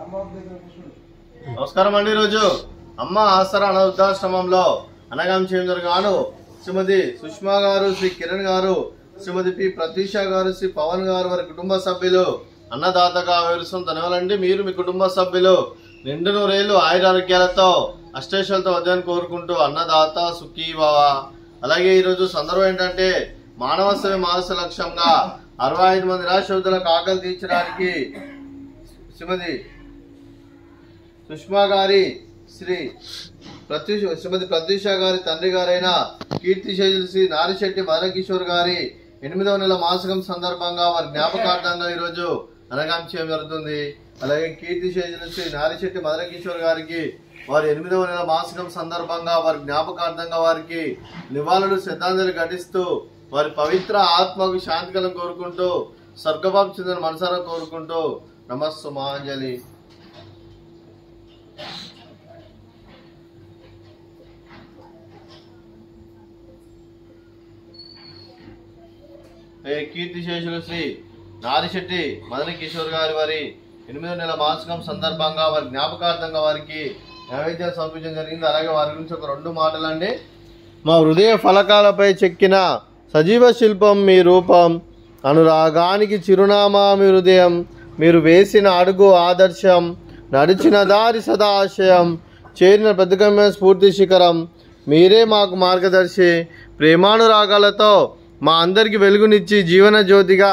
నమస్కారం అండి. ఈరోజు అమ్మ ఆసరా అనాథాశ్రమంలో అనగాం చేయగాను శ్రీమతి సుష్మా గారు, శ్రీ కిరణ్ గారు, శ్రీమతి పి ప్రతీష గారు, శ్రీ పవన్ గారు వారి కుటుంబ సభ్యులు అన్నదాతగా వివరిస్తున్న ధన్యవాదాలండి. మీరు మీ కుటుంబ సభ్యులు నిండు నూరేళ్లు ఆయురారోగ్యాలతో అష్టైశ్వర్యాలతో వద్దని కోరుకుంటూ అన్నదాత సుఖీ భవ. అలాగే ఈరోజు సందర్భం ఏంటంటే మానవ సేవ మానస లక్ష్యంగా 65 మంది నిరాశ్రయులకు ఆకలి తీర్చడానికి శ్రీమతి సుష్మా గారి శ్రీమతి ప్రతీష గారి తండ్రి గారైన కీర్తిశేషులు శ్రీ నారిశెట్టి మదనకిషోర్ గారి 8వ నెల మాసికం సందర్భంగా వారి జ్ఞాపకార్థంగా ఈరోజు అనగాం చేయడం జరుగుతుంది. అలాగే కీర్తిశేషులు శ్రీ నారిశెట్టి మదనకిషోర్ గారికి వారి 8వ నెల మాసికం సందర్భంగా వారి జ్ఞాపకార్థంగా వారికి నివాళులు శ్రద్ధాంజలి ఘటిస్తూ వారి పవిత్ర ఆత్మకు శాంతికలం కోరుకుంటూ స్వర్గభావం చెందిన మనసారా కోరుకుంటూ నమస్సుమాంజలి. కీర్తిశేషులు శ్రీ నారిశెట్టి మదనకిషోర్ గారి వారి 8వ నెల మాసికం సందర్భంగా వారి జ్ఞాపకార్థంగా వారికి నైవేద్యం సమర్పించడం జరిగింది. అలాగే వారి గురించి ఒక 2 మాటలండి. మా హృదయ ఫలకాలపై చెక్కిన సజీవ శిల్పం మీ రూపం, అనురాగానికి చిరునామా మీ హృదయం, మీరు వేసిన అడుగు ఆదర్శం, నడిచిన దారి సదా ఆశయం, చేరిన ప్రతిగమ్య స్ఫూర్తి శిఖరం, మీరే మాకు మార్గదర్శి. ప్రేమానురాగాలతో మా అందరికి వెలుగునిచ్చి జీవన జ్యోతిగా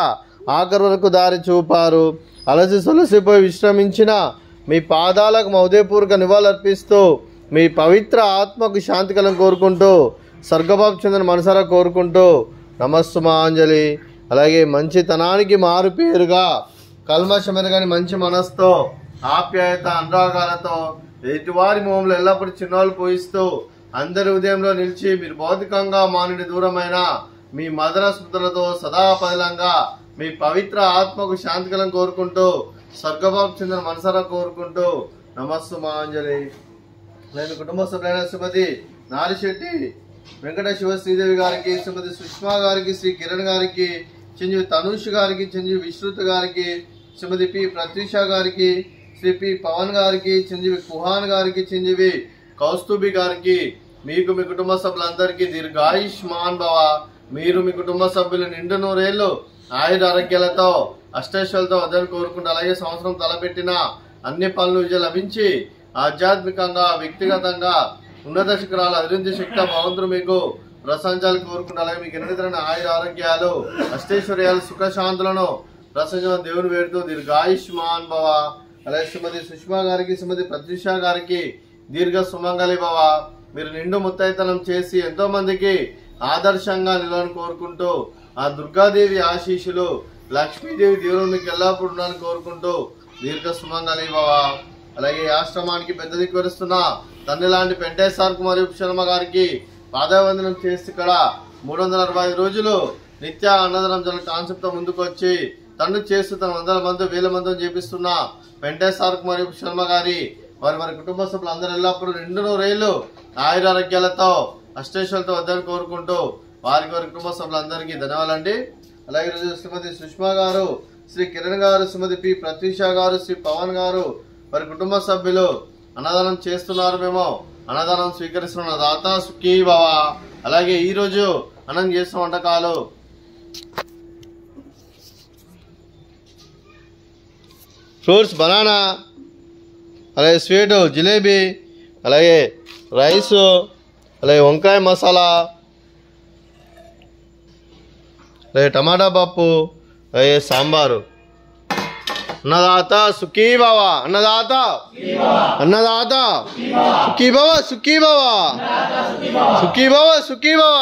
ఆఖరి వరకు దారి చూపారు. అలసి సొలసిపోయి విశ్రమించిన మీ పాదాలకు మా ఉదయపూర్వక నివాళులర్పిస్తూ మీ పవిత్ర ఆత్మకు శాంతికలం కోరుకుంటూ స్వర్గభావం చెందిన మనసారా కోరుకుంటూ నమస్సుమాంజలి. అలాగే మంచితనానికి మారు పేరుగా కల్మషమెరగని మంచి మనస్తో ఆప్యాయత అనురాగాలతో ఎటువారి మొహంలో ఎల్లప్పుడూ చిన్నాలు పోయిస్తూ అందరి ఉదయంలో నిలిచి మీరు భౌతికంగా మానుడి దూరమైన మీ మధుర స్మృతులతో సదా పదిలంగా మీ పవిత్ర ఆత్మకు శాంతికలం కోరుకుంటూ స్వర్గభావం చెందిన మనసారా కోరుకుంటూ నమస్సుమాంజలి. నేను కుటుంబ సభ్యులైన శ్రీమతి నారిశెట్టి వెంకట శివ శ్రీదేవి గారికి, శ్రీమతి సుష్మా గారికి, శ్రీ కిరణ్ గారికి, చిరంజీవి తనుష్ గారికి, చిరంజీవి విశ్రుత్ గారికి, శ్రీమతి పి ప్రతీష గారికి, శ్రీ పి పవన్ గారికి, చిరంజీవి కుహాన్ గారికి, చిరంజీవి కౌస్తుభి గారికి, మీకు మీ కుటుంబ సభ్యులందరికీ దీర్ఘాయుష్మాన్ భవ. మీరు మీ కుటుంబ సభ్యులు నిండు నూరేళ్లు ఆయుర ఆరోగ్యాలతో అష్టైశ్వర్యాలతో వద్దని కోరుకుంటూ అలాగే సంవత్సరం తలపెట్టిన అన్ని పనులు విజయం లభించి ఆధ్యాత్మికంగా వ్యక్తిగతంగా ఉన్నత శిఖరాల అభివృద్ధి శక్తి భగవంతుడు మీకు ప్రశంసాలు కోరుకుంటూ అలాగే మీకు ఎన్నికైన ఆయుర ఆరోగ్యాలు అష్టైశ్వర్యాలు సుఖశాంతులను ప్రశంస దేవుని వేడుతూ దీర్ఘాయుష్మాన్ భవ. అలాగే శ్రీమతి సుష్మా గారికి, శ్రీమతి ప్రతీష గారికి దీర్ఘ సుమంగళి భవ. మీరు నిండు ముత్తైతనం చేసి ఎంతో మందికి ఆదర్శంగా నిలవని కోరుకుంటూ ఆ దుర్గాదేవి ఆశీస్సులు లక్ష్మీదేవి దేవుడు మీకు ఎల్లప్పుడు ఉండాలని కోరుకుంటూ దీర్ఘ సుమంగళి భవ. అలాగే ఆశ్రమానికి పెద్ద దిక్కువరుస్తున్న తండ్రి లాంటి పెంటేశ్వర్ కుమార్ శర్మ గారికి పాదవందనం చేసి ఇక్కడ 365 రోజులు నిత్య అన్నదానం జన కాన్సెప్ట్ ముందుకు వచ్చి తను చేస్తూ తన 100 మంది 1000 మందిని చేపిస్తున్న పెంటేశ్వర్ కుమార్ శర్మ గారి వారి కుటుంబ సభ్యులు అందరూ ఎల్లప్పుడూ నిండు నూరేళ్లు ఆయురారోగ్యాలతో అష్టైశ్వర్యాలతో వద్దని కోరుకుంటూ వారి కుటుంబ సభ్యులందరికీ ధన్యవాదాలండి. అలాగే ఈరోజు శ్రీమతి సుష్మా గారు, శ్రీ కిరణ్ గారు, శ్రీమతి పి ప్రతీష గారు, శ్రీ పవన్ గారు వారి కుటుంబ సభ్యులు అన్నదానం చేస్తున్నారు. మేము అన్నదానం స్వీకరిస్తున్న దాత సుఖీ భవ. అలాగే ఈరోజు అన్నం చేస్తున్న వంటకాలు ఫ్రూట్స్ బనానా, అలాగే స్వీటు జిలేబీ, అలాగే రైసు, అలాగే వంకాయ మసాలా, అలాగే టమాటా పప్పు, అలాగే సాంబారు. అన్నదాత సుఖీ భవ, అన్నదాత అన్నదాత సుఖీ భవ, సుఖీ భవ, సుఖీ భవ, సుఖీ భవ.